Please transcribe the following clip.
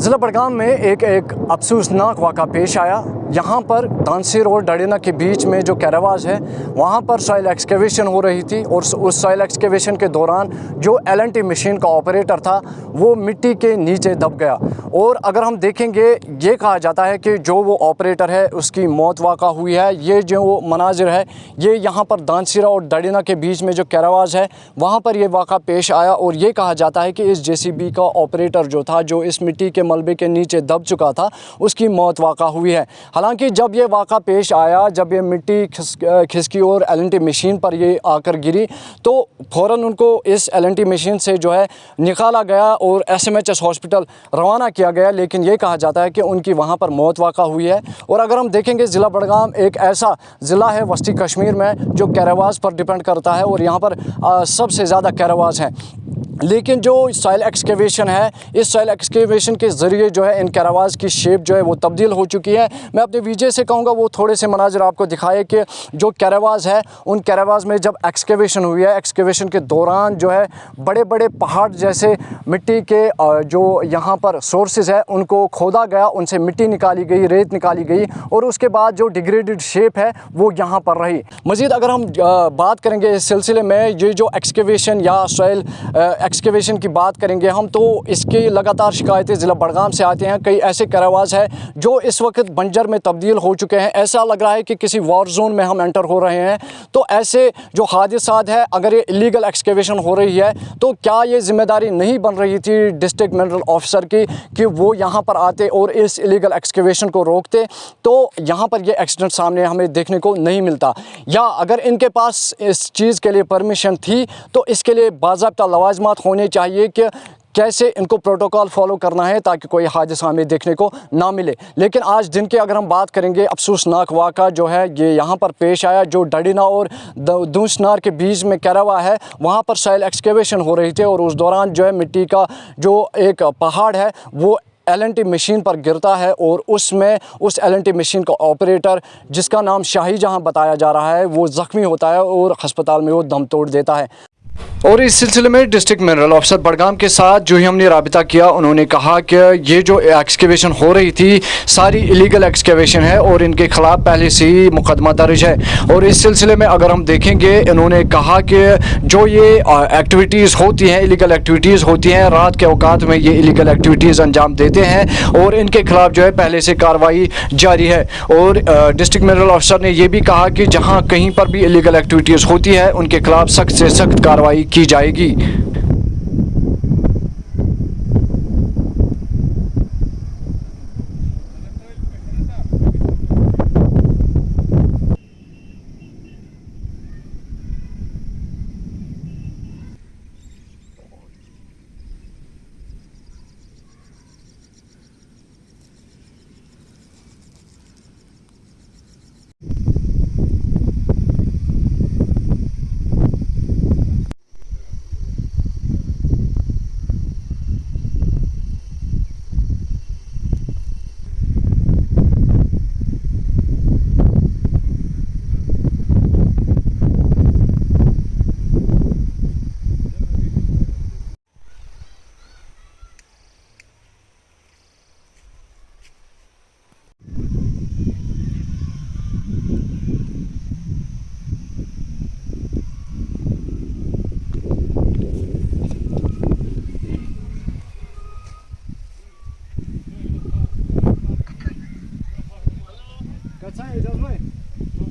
ज़िला बड़गाम में एक अफसोसनाक वाक़ा पेश आया। यहाँ पर दानसीर और डडेना के बीच में जो कैरावाज है वहाँ पर सॉइल एक्सकेवेशन हो रही थी और उस सॉइल एक्सकेवेशन के दौरान जो LNT मशीन का ऑपरेटर था वो मिट्टी के नीचे दब गया। और अगर हम देखेंगे ये कहा जाता है कि जो वो ऑपरेटर है उसकी मौत वाक़ा हुई है। ये जो मनाजिर है ये यहाँ पर दानसीरा और डडेना के बीच में जो कैरावाज है वहाँ पर ये वाक़ा पेश आया। और ये कहा जाता है कि इस JCB का ऑपरेटर जो था जो इस मिट्टी के मलबे के नीचे दब चुका था उसकी मौत वाक़ा हुई है। हालांकि जब ये वाक़ा पेश आया, जब ये मिट्टी खिसकी और LNT मशीन पर ये आकर गिरी तो फ़ौरन उनको इस LNT मशीन से जो है निकाला गया और SMHS हॉस्पिटल रवाना किया गया। लेकिन ये कहा जाता है कि उनकी वहाँ पर मौत वाक़ा हुई है। और अगर हम देखेंगे ज़िला बड़गाम एक ऐसा ज़िला है वस्ती कश्मीर में जो कैरावाज पर डिपेंड करता है और यहाँ पर सबसे ज़्यादा कैरावाज हैं। लेकिन जो सॉइल एक्सकेवेशन है, इस सॉइल एक्सकेवेशन के ज़रिए जो है इन कैरावाज की शेप जो है वो तब्दील हो चुकी है। मैं अपने विजय से कहूँगा वो थोड़े से मनाजिर आपको दिखाए कि जो कैरावाज है उन कैरावाज में जब एक्सकेवेशन हुई है, एक्सकेवेशन के दौरान जो है बड़े बड़े पहाड़ जैसे मिट्टी के जो यहाँ पर सोर्सेज है उनको खोदा गया, उनसे मिट्टी निकाली गई, रेत निकाली गई और उसके बाद जो डिग्रेडेड शेप है वो यहाँ पर रही। मज़ीद अगर हम बात करेंगे इस सिलसिले में ये जो एक्सकेवेशन या सॉइल एक्सकेवेशन की बात करेंगे हम तो इसकी लगातार शिकायतें ज़िला बड़गाम से आती हैं। कई ऐसे कैरावाज हैं जो इस वक्त बंजर में तब्दील हो चुके हैं। ऐसा लग रहा है कि किसी वॉर जोन में हम एंटर हो रहे हैं। तो ऐसे जो हादिसात है, अगर ये इलीगल एक्सकेवेशन हो रही है तो क्या ये जिम्मेदारी नहीं बन रही थी डिस्ट्रिक्ट मिनरल ऑफिसर की कि वो यहाँ पर आते और इस इलीगल एक्सकेवेशन को रोकते? तो यहाँ पर ये एक्सीडेंट सामने हमें देखने को नहीं मिलता। या अगर इनके पास इस चीज़ के लिए परमिशन थी तो इसके लिए बाज़ाब्ता लवाजमात होने चाहिए कि कैसे इनको प्रोटोकॉल फॉलो करना है ताकि कोई हादसा हमें देखने को ना मिले। लेकिन आज दिन की अगर हम बात करेंगे, अफसोसनाक वाक़ा जो है ये यहाँ पर पेश आया। जो डडीना और दूसनार के बीच में कैरावा है वहाँ पर सॉइल एक्सकेवेशन हो रही थी और उस दौरान जो है मिट्टी का जो एक पहाड़ है वो LNT मशीन पर गिरता है और उसमें उस LNT मशीन का ऑपरेटर जिसका नाम शाहीजहां बताया जा रहा है वो ज़ख्मी होता है और हस्पताल में वो दम तोड़ देता है। और इस सिलसिले में डिस्ट्रिक्ट मिनरल ऑफिसर बड़गाम के साथ जो ही हमने राबिता किया उन्होंने कहा कि ये जो एक्सकेवेशन हो रही थी सारी इलीगल एक्सकेवेशन है और इनके खिलाफ पहले से ही मुकदमा दर्ज है। और इस सिलसिले में अगर हम देखेंगे इन्होंने कहा कि जो ये एक्टिविटीज़ होती हैं, इलीगल एक्टिविटीज़ होती हैं, रात के औकात में ये इलीगल एक्टिविटीज़ अंजाम देते हैं और इनके खिलाफ जो है पहले से कार्रवाई जारी है। और डिस्ट्रिक्ट मिनरल ऑफिसर ने यह भी कहा कि जहाँ कहीं पर भी इलीगल एक्टिविटीज़ होती है उनके खिलाफ सख्त से सख्त कार्रवाई की जाएगी। Kaç ay edeceğiz mi?